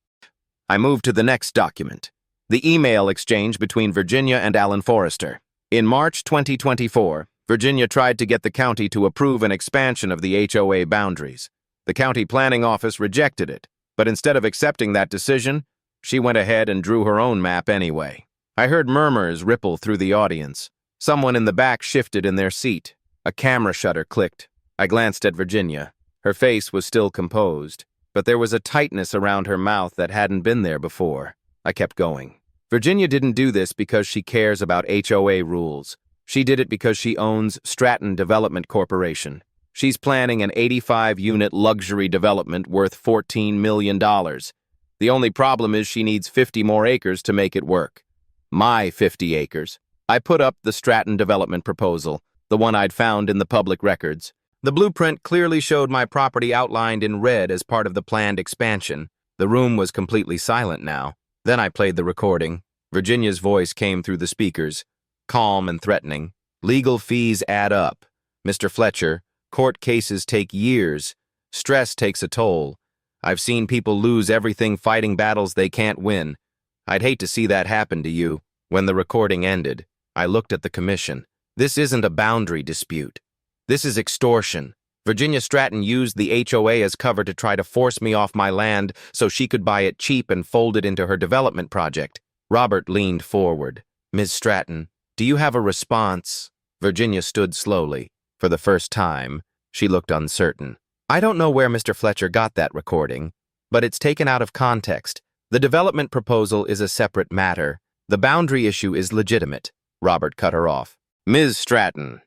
Speaker 1: I moved to the next document, the email exchange between Virginia and Alan Forrester. In March 2024, Virginia tried to get the county to approve an expansion of the HOA boundaries. The county planning office rejected it, but instead of accepting that decision, she went ahead and drew her own map anyway. I heard murmurs ripple through the audience. Someone in the back shifted in their seat. A camera shutter clicked. I glanced at Virginia. Her face was still composed, but there was a tightness around her mouth that hadn't been there before. I kept going. Virginia didn't do this because she cares about HOA rules. She did it because she owns Stratton Development Corporation. She's planning an 85-unit luxury development worth $14 million. The only problem is she needs 50 more acres to make it work. My 50 acres. I put up the Stratton development proposal, the one I'd found in the public records. The blueprint clearly showed my property outlined in red as part of the planned expansion. The room was completely silent now. Then I played the recording. Virginia's voice came through the speakers, calm and threatening. Legal fees add up. Mr. Fletcher, court cases take years. Stress takes a toll. I've seen people lose everything fighting battles they can't win. I'd hate to see that happen to you. When the recording ended, I looked at the commission. This isn't a boundary dispute. This is extortion. Virginia Stratton used the HOA as cover to try to force me off my land so she could buy it cheap and fold it into her development project. Robert leaned forward. Ms. Stratton, do you have a response? Virginia stood slowly. For the first time, she looked uncertain. I don't know where Mr. Fletcher got that recording, but it's taken out of context. The development proposal is a separate matter. The boundary issue is legitimate. Robert cut her off. Ms. Stratton,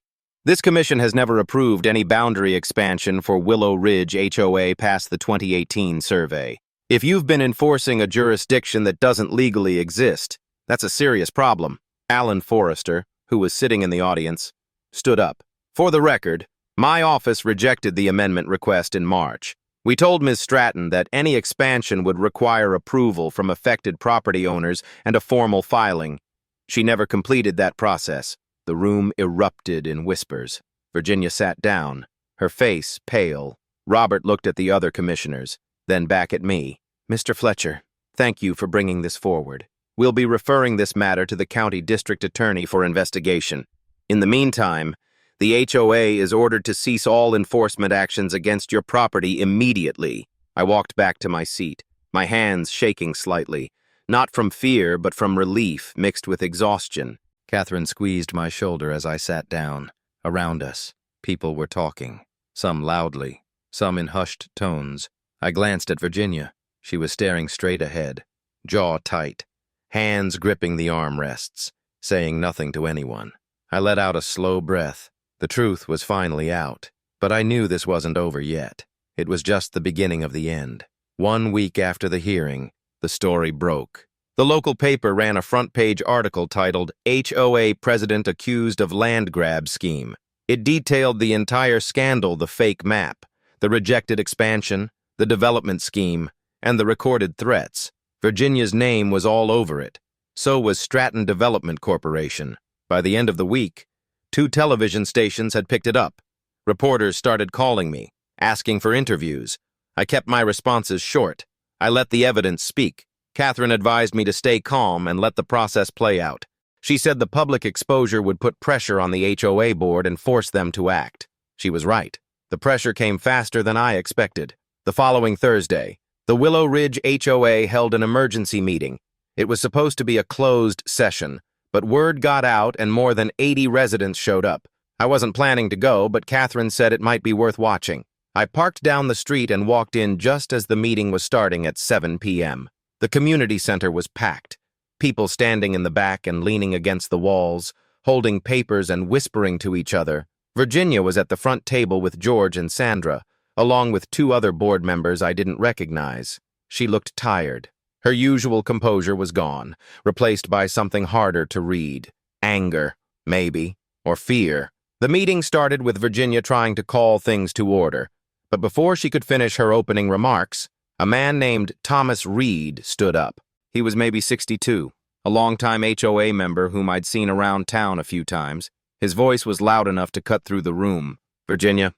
Speaker 1: this commission has never approved any boundary expansion for Willow Ridge HOA past the 2018 survey. If you've been enforcing a jurisdiction that doesn't legally exist, that's a serious problem. Alan Forrester, who was sitting in the audience, stood up. For the record, my office rejected the amendment request in March. We told Ms. Stratton that any expansion would require approval from affected property owners and a formal filing. She never completed that process. The room erupted in whispers. Virginia sat down, her face pale. Robert looked at the other commissioners, then back at me. Mr. Fletcher, thank you for bringing this forward. We'll be referring this matter to the county district attorney for investigation. In the meantime, the HOA is ordered to cease all enforcement actions against your property immediately. I walked back to my seat, my hands shaking slightly, not from fear but from relief mixed with exhaustion. Catherine squeezed my shoulder as I sat down. Around us, people were talking, some loudly, some in hushed tones. I glanced at Virginia. She was staring straight ahead, jaw tight, hands gripping the armrests, saying nothing to anyone. I let out a slow breath. The truth was finally out, but I knew this wasn't over yet. It was just the beginning of the end. 1 week after the hearing, the story broke. The local paper ran a front-page article titled, HOA President Accused of Land Grab Scheme. It detailed the entire scandal, the fake map, the rejected expansion, the development scheme, and the recorded threats. Virginia's name was all over it. So was Stratton Development Corporation. By the end of the week, 2 television stations had picked it up. Reporters started calling me, asking for interviews. I kept my responses short. I let the evidence speak. Catherine advised me to stay calm and let the process play out. She said the public exposure would put pressure on the HOA board and force them to act. She was right. The pressure came faster than I expected. The following Thursday, the Willow Ridge HOA held an emergency meeting. It was supposed to be a closed session, but word got out and more than 80 residents showed up. I wasn't planning to go, but Catherine said it might be worth watching. I parked down the street and walked in just as the meeting was starting at 7 p.m. The community center was packed, people standing in the back and leaning against the walls, holding papers and whispering to each other. Virginia was at the front table with George and Sandra, along with 2 other board members I didn't recognize. She looked tired. Her usual composure was gone, replaced by something harder to read. Anger, maybe, or fear. The meeting started with Virginia trying to call things to order, but before she could finish her opening remarks, a man named Thomas Reed stood up. He was maybe 62, a longtime HOA member whom I'd seen around town a few times. His voice was loud enough to cut through the room. Virginia,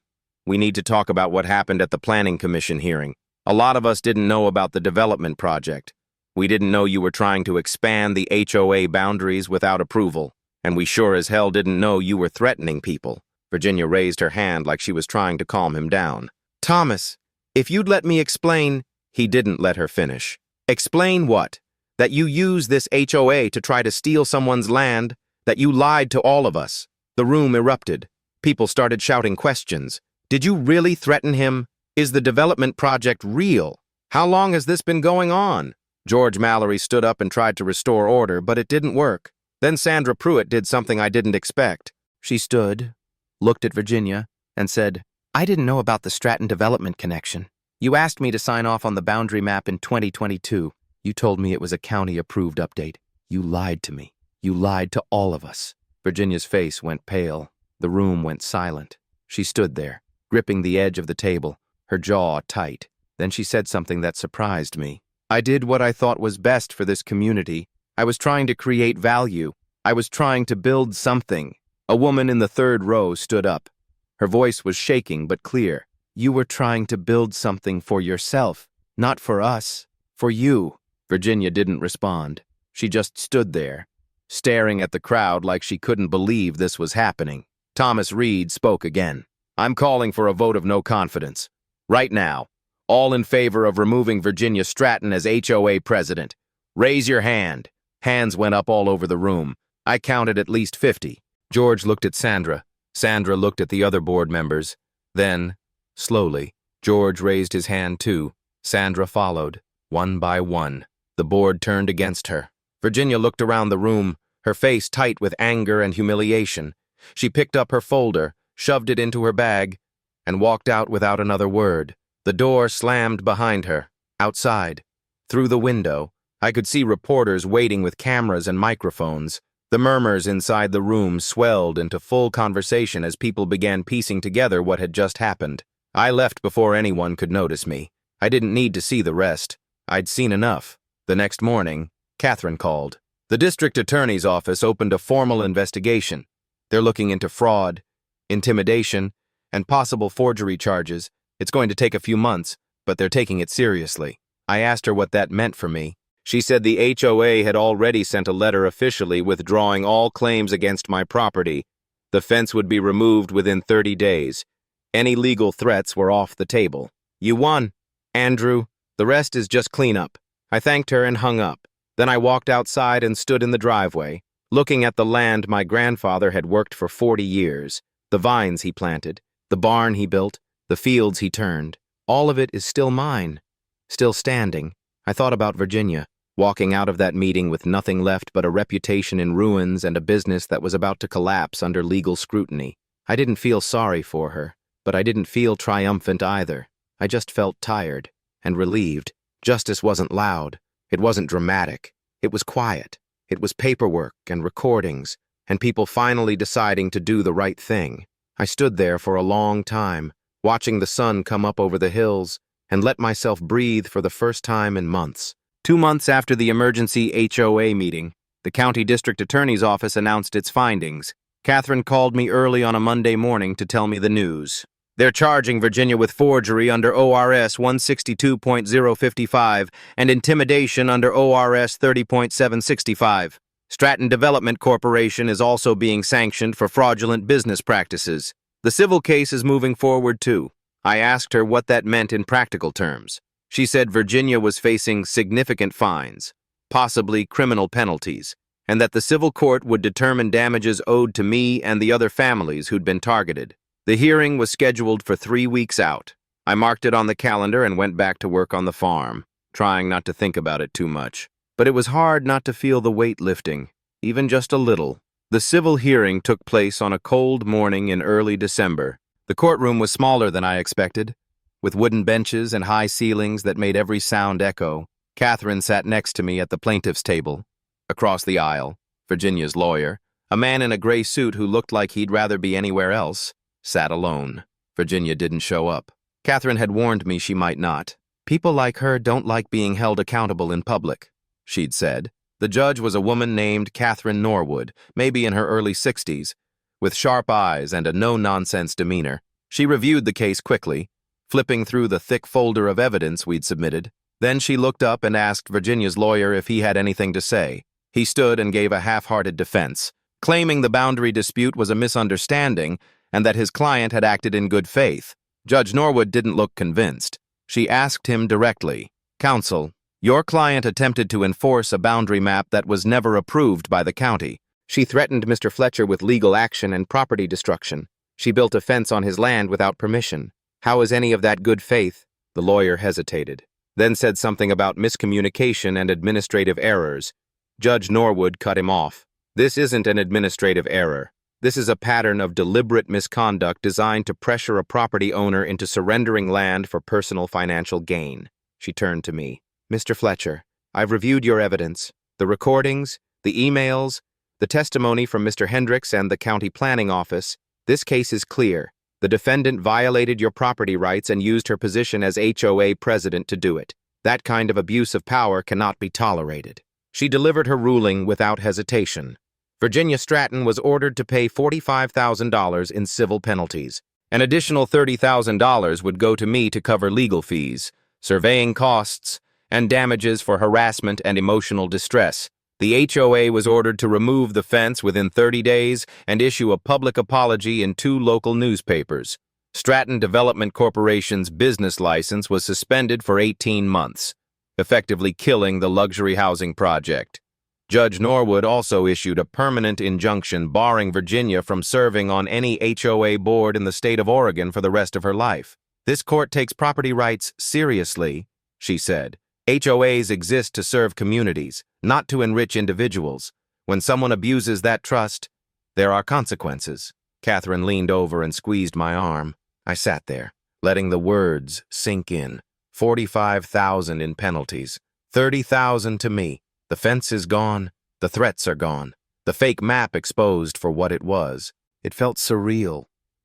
Speaker 1: we need to talk about what happened at the Planning Commission hearing. A lot of us didn't know about the development project. We didn't know you were trying to expand the HOA boundaries without approval, and we sure as hell didn't know you were threatening people. Virginia raised her hand like she was trying to calm him down. Thomas, if you'd let me explain. He didn't let her finish. Explain what? That you used this HOA to try to steal someone's land? That you lied to all of us? The room erupted. People started shouting questions. Did you really threaten him? Is the development project real? How long has this been going on? George Mallory stood up and tried to restore order, but it didn't work. Then Sandra Pruitt did something I didn't expect. She stood, looked at Virginia, and said, I didn't know about the Stratton development connection. You asked me to sign off on the boundary map in 2022. You told me it was a county-approved update. You lied to me. You lied to all of us. Virginia's face went pale. The room went silent. She stood there, gripping the edge of the table, her jaw tight. Then she said something that surprised me. I did what I thought was best for this community. I was trying to create value. I was trying to build something. A woman in the third row stood up. Her voice was shaking but clear. You were trying to build something for yourself, not for us, for you. Virginia didn't respond. She just stood there, staring at the crowd like she couldn't believe this was happening. Thomas Reed spoke again. I'm calling for a vote of no confidence. Right now, all in favor of removing Virginia Stratton as HOA president. Raise your hand. Hands went up all over the room. I counted at least 50. George looked at Sandra. Sandra looked at the other board members. Then, slowly, George raised his hand too. Sandra followed, one by one. The board turned against her. Virginia looked around the room, her face tight with anger and humiliation. She picked up her folder, shoved it into her bag, and walked out without another word. The door slammed behind her. Outside, through the window, I could see reporters waiting with cameras and microphones. The murmurs inside the room swelled into full conversation as people began piecing together what had just happened. I left before anyone could notice me. I didn't need to see the rest. I'd seen enough. The next morning, Catherine called. The district attorney's office opened a formal investigation. They're looking into fraud, intimidation, and possible forgery charges. It's going to take a few months, but they're taking it seriously. I asked her what that meant for me. She said the HOA had already sent a letter officially withdrawing all claims against my property. The fence would be removed within 30 days. Any legal threats were off the table. You won, Andrew. The rest is just cleanup. I thanked her and hung up. Then I walked outside and stood in the driveway, looking at the land my grandfather had worked for 40 years, the vines he planted, the barn he built, the fields he turned. All of it is still mine, still standing. I thought about Virginia, walking out of that meeting with nothing left but a reputation in ruins and a business that was about to collapse under legal scrutiny. I didn't feel sorry for her, but I didn't feel triumphant either. I just felt tired and relieved. Justice wasn't loud. It wasn't dramatic. It was quiet. It was paperwork and recordings, and people finally deciding to do the right thing. I stood there for a long time, watching the sun come up over the hills, and let myself breathe for the first time in months. 2 months after the emergency HOA meeting, the county district attorney's office announced its findings. Catherine called me early on a Monday morning to tell me the news. They're charging Virginia with forgery under ORS 162.055 and intimidation under ORS 30.765. Stratton Development Corporation is also being sanctioned for fraudulent business practices. The civil case is moving forward too. I asked her what that meant in practical terms. She said Virginia was facing significant fines, possibly criminal penalties, and that the civil court would determine damages owed to me and the other families who'd been targeted. The hearing was scheduled for 3 weeks out. I marked it on the calendar and went back to work on the farm, trying not to think about it too much. But it was hard not to feel the weight lifting, even just a little. The civil hearing took place on a cold morning in early December. The courtroom was smaller than I expected, with wooden benches and high ceilings that made every sound echo. Catherine sat next to me at the plaintiff's table. Across the aisle, Virginia's lawyer, a man in a gray suit who looked like he'd rather be anywhere else, sat alone. Virginia didn't show up. Catherine had warned me she might not. People like her don't like being held accountable in public, she'd said. The judge was a woman named Catherine Norwood, maybe in her early 60s, with sharp eyes and a no-nonsense demeanor. She reviewed the case quickly, flipping through the thick folder of evidence we'd submitted. Then she looked up and asked Virginia's lawyer if he had anything to say. He stood and gave a half-hearted defense, claiming the boundary dispute was a misunderstanding and that his client had acted in good faith. Judge Norwood didn't look convinced. She asked him directly, "Counsel, your client attempted to enforce a boundary map that was never approved by the county. She threatened Mr. Fletcher with legal action and property destruction. She built a fence on his land without permission. How is any of that good faith?" The lawyer hesitated, then said something about miscommunication and administrative errors. Judge Norwood cut him off. "This isn't an administrative error. This is a pattern of deliberate misconduct designed to pressure a property owner into surrendering land for personal financial gain. She turned to me. Mr. Fletcher, I've reviewed your evidence. The recordings, the emails, the testimony from Mr. Hendricks and the county planning office. This case is clear. The defendant violated your property rights and used her position as HOA president to do it. That kind of abuse of power cannot be tolerated. She delivered her ruling without hesitation. Virginia Stratton was ordered to pay $45,000 in civil penalties. An additional $30,000 would go to me to cover legal fees, surveying costs, and damages for harassment and emotional distress. The HOA was ordered to remove the fence within 30 days and issue a public apology in 2 local newspapers. Stratton Development Corporation's business license was suspended for 18 months, effectively killing the luxury housing project. Judge Norwood also issued a permanent injunction barring Virginia from serving on any HOA board in the state of Oregon for the rest of her life. This court takes property rights seriously, she said. HOAs exist to serve communities, not to enrich individuals. When someone abuses that trust, there are consequences. Catherine leaned over and squeezed my arm. I sat there, letting the words sink in. 45,000 in penalties, 30,000 to me. The fence is gone, the threats are gone, the fake map exposed for what it was. It felt surreal,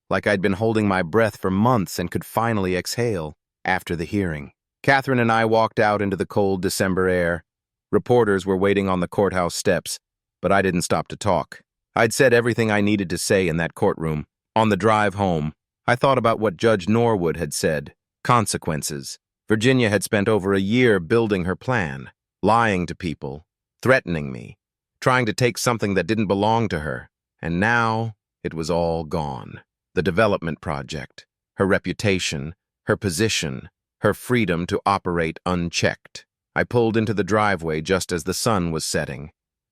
Speaker 1: like I'd been holding my breath for months and could finally exhale after the hearing. Catherine and I walked out into the cold December air. Reporters were waiting on the courthouse steps, but I didn't stop to talk. I'd said everything I needed to say in that courtroom. On the drive home, I thought about what Judge Norwood had said. Consequences. Virginia had spent over a year building her plan, lying to people, threatening me, trying to take something that didn't belong to her, and now it was all gone. The development project, her reputation, her position, her freedom to operate unchecked. I pulled into the driveway just as the sun was setting,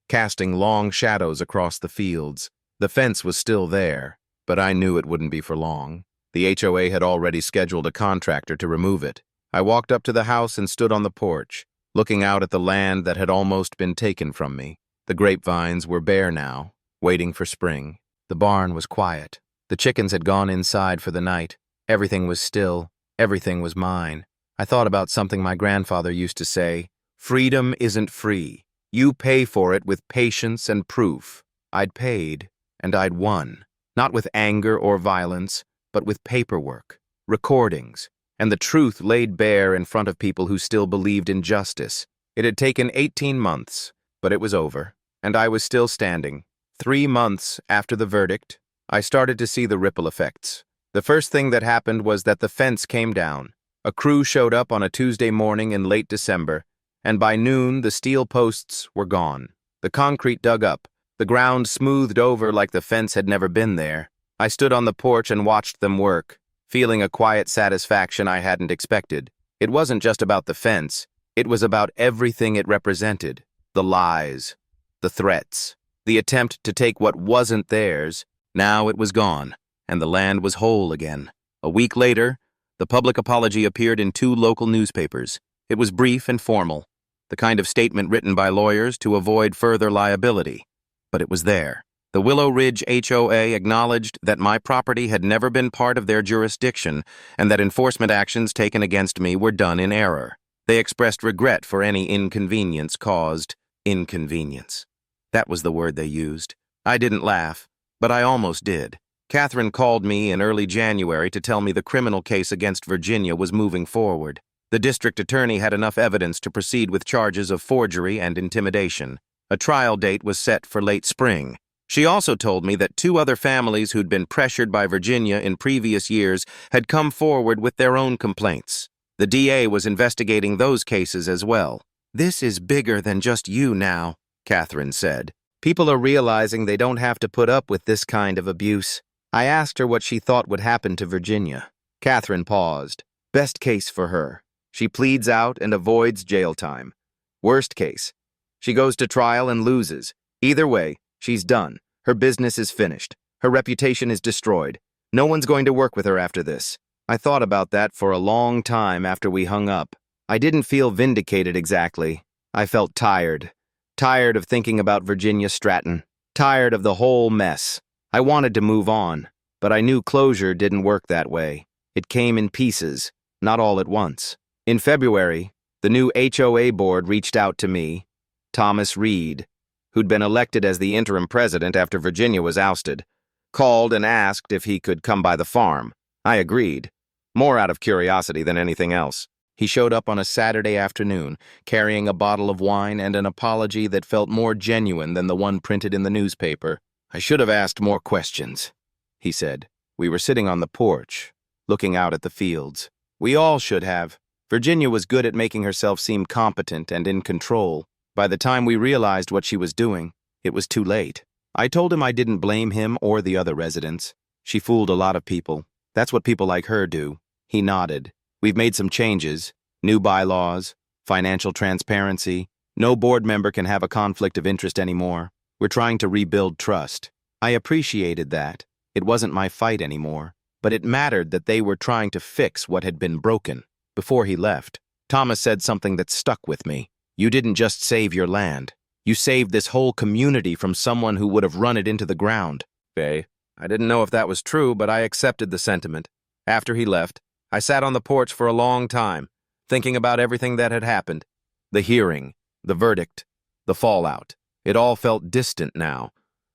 Speaker 1: casting long shadows across the fields. The fence was still there, but I knew it wouldn't be for long. The HOA had already scheduled a contractor to remove it. I walked up to the house and stood on the porch, looking out at the land that had almost been taken from me. The grapevines were bare now, waiting for spring. The barn was quiet. The chickens had gone inside for the night. Everything was still. Everything was mine. I thought about something my grandfather used to say. Freedom isn't free. You pay for it with patience and proof. I'd paid, and I'd won. Not with anger or violence, but with paperwork, recordings, and the truth laid bare in front of people who still believed in justice. It had taken 18 months, but it was over, and I was still standing. 3 months after the verdict, I started to see the ripple effects. The first thing that happened was that the fence came down. A crew showed up on a Tuesday morning in late December, and by noon the steel posts were gone. The concrete dug up, the ground smoothed over like the fence had never been there. I stood on the porch and watched them work, feeling a quiet satisfaction I hadn't expected. It wasn't just about the fence. It was about everything it represented. The lies, the threats, the attempt to take what wasn't theirs. Now it was gone, and the land was whole again. A week later, the public apology appeared in 2 local newspapers. It was brief and formal, the kind of statement written by lawyers to avoid further liability. But it was there. The Willow Ridge HOA acknowledged that my property had never been part of their jurisdiction and that enforcement actions taken against me were done in error. They expressed regret for any inconvenience caused. Inconvenience. That was the word they used. I didn't laugh, but I almost did. Catherine called me in early January to tell me the criminal case against Virginia was moving forward. The district attorney had enough evidence to proceed with charges of forgery and intimidation. A trial date was set for late spring. She also told me that 2 other families who'd been pressured by Virginia in previous years had come forward with their own complaints. The DA was investigating those cases as well. This is bigger than just you now, Catherine said. People are realizing they don't have to put up with this kind of abuse. I asked her what she thought would happen to Virginia. Catherine paused. Best case for her. She pleads out and avoids jail time. Worst case. She goes to trial and loses. Either way, she's done. Her business is finished. Her reputation is destroyed. No one's going to work with her after this. I thought about that for a long time after we hung up. I didn't feel vindicated exactly. I felt tired. Tired of thinking about Virginia Stratton. Tired of the whole mess. I wanted to move on, but I knew closure didn't work that way. It came in pieces, not all at once. In February, the new HOA board reached out to me, Thomas Reed, who'd been elected as the interim president after Virginia was ousted, called and asked if he could come by the farm. I agreed, more out of curiosity than anything else. He showed up on a Saturday afternoon, carrying a bottle of wine and an apology that felt more genuine than the one printed in the newspaper. "I should have asked more questions," he said. We were sitting on the porch, looking out at the fields. We all should have. Virginia was good at making herself seem competent and in control. By the time we realized what she was doing, it was too late. I told him I didn't blame him or the other residents. She fooled a lot of people. That's what people like her do. He nodded. We've made some changes. New bylaws, financial transparency. No board member can have a conflict of interest anymore. We're trying to rebuild trust. I appreciated that. It wasn't my fight anymore. But it mattered that they were trying to fix what had been broken. Before he left, Thomas said something that stuck with me. "You didn't just save your land. You saved this whole community from someone who would have run it into the ground." I didn't know if that was true, but I accepted the sentiment. After he left, I sat on the porch for a long time, thinking about everything that had happened. The hearing, the verdict, the fallout. It all felt distant now,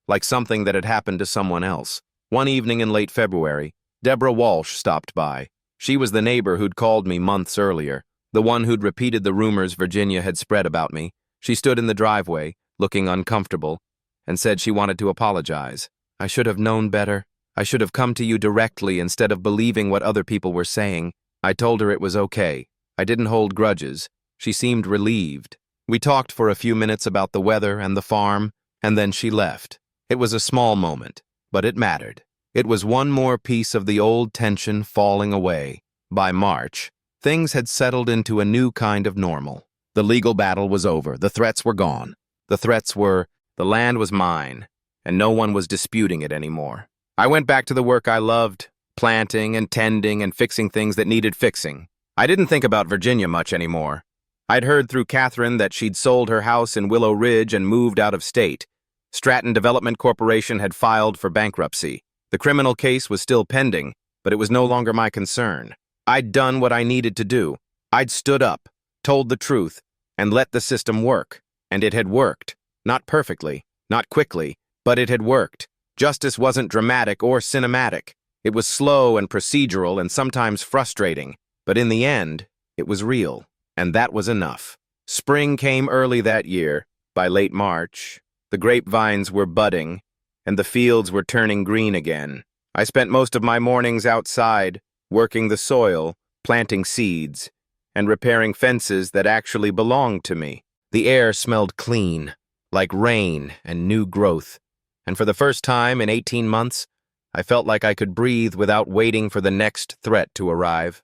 Speaker 1: like something that had happened to someone else. One evening in late February, Deborah Walsh stopped by. She was the neighbor who'd called me months earlier, the one who'd repeated the rumors Virginia had spread about me. She stood in the driveway, looking uncomfortable, and said she wanted to apologize. "I should have known better. I should have come to you directly instead of believing what other people were saying." I told her it was okay. I didn't hold grudges. She seemed relieved. We talked for a few minutes about the weather and the farm, and then she left. It was a small moment, but it mattered. It was one more piece of the old tension falling away. By March, things had settled into a new kind of normal. The legal battle was over. The threats were gone. The threats were, the land was mine, and no one was disputing it anymore. I went back to the work I loved, planting and tending and fixing things that needed fixing. I didn't think about Virginia much anymore. I'd heard through Catherine that she'd sold her house in Willow Ridge and moved out of state. Stratton Development Corporation had filed for bankruptcy. The criminal case was still pending, but it was no longer my concern. I'd done what I needed to do. I'd stood up, told the truth, and let the system work. And it had worked. Not perfectly, not quickly, but it had worked. Justice wasn't dramatic or cinematic. It was slow and procedural and sometimes frustrating. But in the end, it was real. And that was enough. Spring came early that year. By late March, the grapevines were budding, and the fields were turning green again. I spent most of my mornings outside, working the soil, planting seeds, and repairing fences that actually belonged to me. The air smelled clean, like rain and new growth. And for the first time in 18 months, I felt like I could breathe without waiting for the next threat to arrive.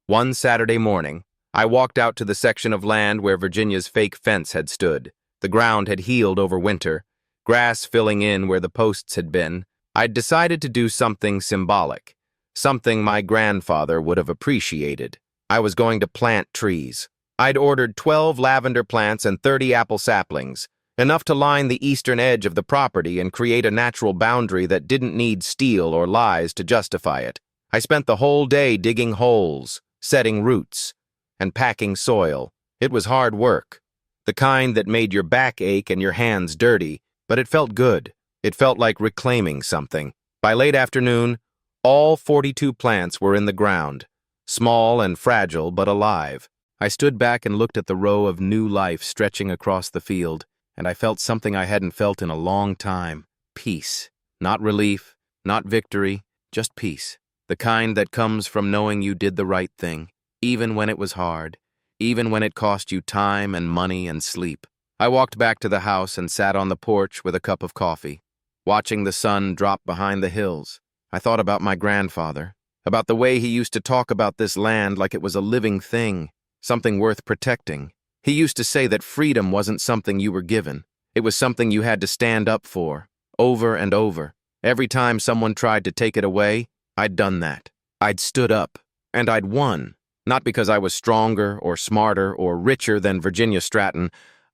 Speaker 1: One Saturday morning, I walked out to the section of land where Virginia's fake fence had stood. The ground had healed over winter, grass filling in where the posts had been. I'd decided to do something symbolic, something my grandfather would have appreciated. I was going to plant trees. I'd ordered 12 lavender plants and 30 apple saplings, enough to line the eastern edge of the property and create a natural boundary that didn't need steel or lies to justify it. I spent the whole day digging holes, setting roots, and packing soil. It was hard work, the kind that made your back ache and your hands dirty, but it felt good. It felt like reclaiming something. By late afternoon, all 42 plants were in the ground, small and fragile but alive. I stood back and looked at the row of new life stretching across the field, and I felt something I hadn't felt in a long time. Peace. Not relief, not victory, just peace. The kind that comes from knowing you did the right thing, even when it was hard, even when it cost you time and money and sleep. I walked back to the house and sat on the porch with a cup of coffee, watching the sun drop behind the hills. I thought about my grandfather, about the way he used to talk about this land like it was a living thing, something worth protecting. He used to say that freedom wasn't something you were given. It was something you had to stand up for, over and over. Every time someone tried to take it away, I'd done that. I'd stood up, and I'd won. Not because I was stronger or smarter or richer than Virginia Stratton.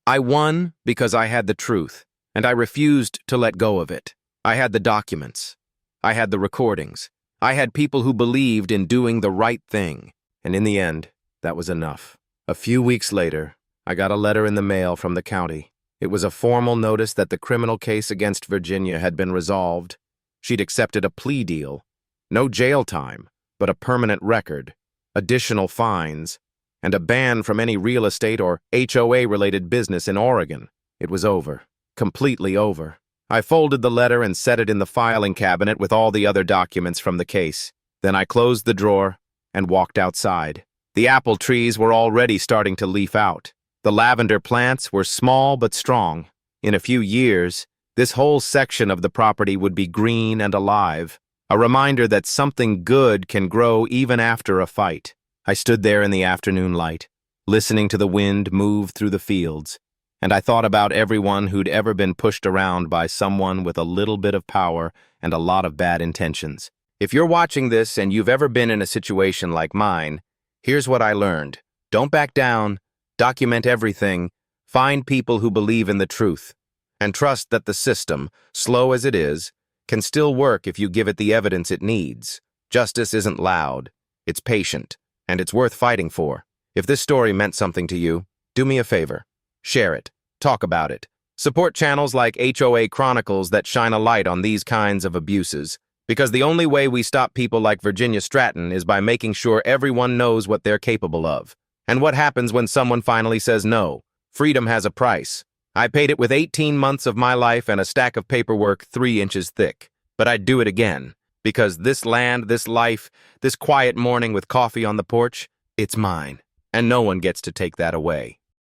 Speaker 1: I won because I had the truth, and I refused to let go of it. I had the documents. I had the recordings. I had people who believed in doing the right thing. And in the end, that was enough. A few weeks later, I got a letter in the mail from the county. It was a formal notice that the criminal case against Virginia had been resolved. She'd accepted a plea deal. No jail time, but a permanent record, additional fines, and a ban from any real estate or HOA-related business in Oregon. It was over. Completely over. I folded the letter and set it in the filing cabinet with all the other documents from the case. Then I closed the drawer and walked outside. The apple trees were already starting to leaf out. The lavender plants were small but strong. In a few years, this whole section of the property would be green and alive, a reminder that something good can grow even after a fight. I stood there in the afternoon light, listening to the wind move through the fields, and I thought about everyone who'd ever been pushed around by someone with a little bit of power and a lot of bad intentions. If you're watching this and you've ever been in a situation like mine, here's what I learned. Don't back down, document everything, find people who believe in the truth, and trust that the system, slow as it is, can still work if you give it the evidence it needs. Justice isn't loud, it's patient, and it's worth fighting for. If this story meant something to you, do me a favor. Share it. Talk about it. Support channels like HOA Chronicles that shine a light on these kinds of abuses, because the only way we stop people like Virginia Stratton is by making sure everyone knows what they're capable of. And what happens when someone finally says no? Freedom has a price. I paid it with 18 months of my life and a stack of paperwork 3 inches thick. But I'd do it again, because this land, this life, this quiet morning with coffee on the porch, it's mine, and no one gets to take that away.